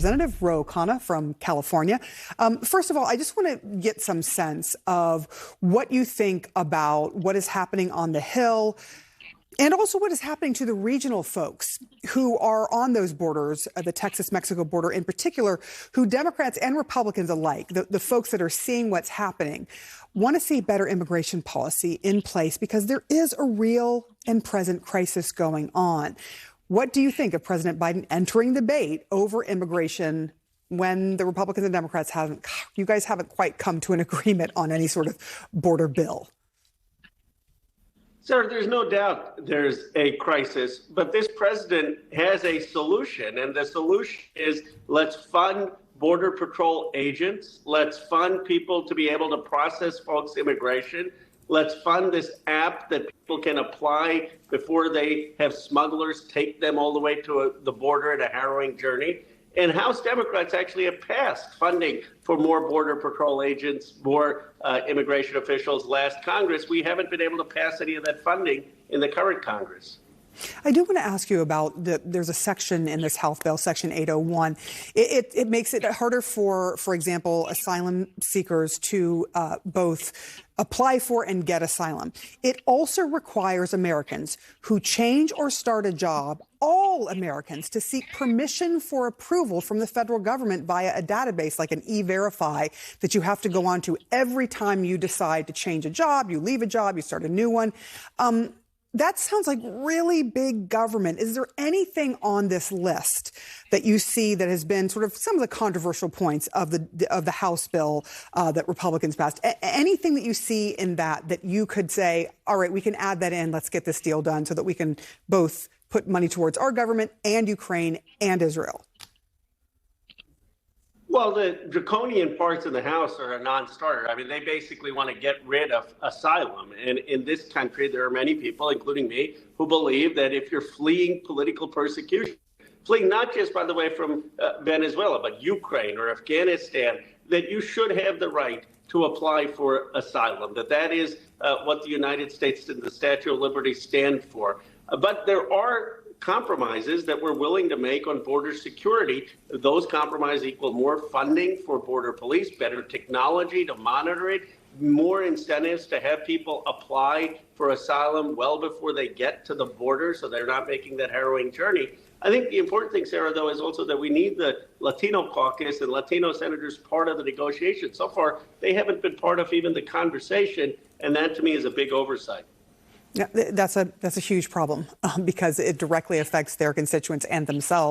Representative Khanna from California. First of all, I just want to get some sense of what you think about what is happening on the Hill and also what is happening to the regional folks who are on those borders, the Texas-Mexico border in particular, who Democrats and Republicans alike, the folks that are seeing what's happening, want to see better immigration policy in place because there is a real and present crisis going on. What do you think of President Biden entering the debate over immigration when the Republicans and Democrats haven't quite come to an agreement on any sort of border bill? Sir, there's no doubt there's a crisis, but this president has a solution, and the solution is let's fund Border Patrol agents. Let's fund people to be able to process folks' immigration. Let's fund this app that people can apply before they have smugglers take them all the way to the border at a harrowing journey. And House Democrats actually have passed funding for more Border Patrol agents, more immigration officials. Last Congress, we haven't been able to pass any of that funding in the current Congress. I do want to ask you about there's a section in this health bill, Section 801. It makes it harder for example, asylum seekers to both apply for and get asylum. It also requires Americans who change or start a job, all Americans, to seek permission for approval from the federal government via a database like an E-Verify that you have to go on to every time you decide to change a job, you leave a job, you start a new one. That sounds like really big government. Is there anything on this list that you see that has been sort of some of the controversial points of the House bill that Republicans passed? Anything that you see in that you could say, all right, we can add that in, let's get this deal done so that we can both put money towards our government and Ukraine and Israel? Well, the draconian parts in the House are a non-starter. I mean, they basically want to get rid of asylum. And in this country, there are many people, including me, who believe that if you're fleeing political persecution, fleeing not just, by the way, from Venezuela, but Ukraine or Afghanistan, that you should have the right to apply for asylum, that is what the United States and the Statute of Liberty stand for. But there are compromises that we're willing to make on border security. Those compromises equal more funding for border police, better technology to monitor it, more incentives to have people apply for asylum well before they get to the border so they're not making that harrowing journey. I think the important thing, Sarah, though, is also that we need the Latino caucus and Latino senators part of the negotiation. So far, they haven't been part of even the conversation, and that to me is a big oversight. Yeah, that's a huge problem because it directly affects their constituents and themselves.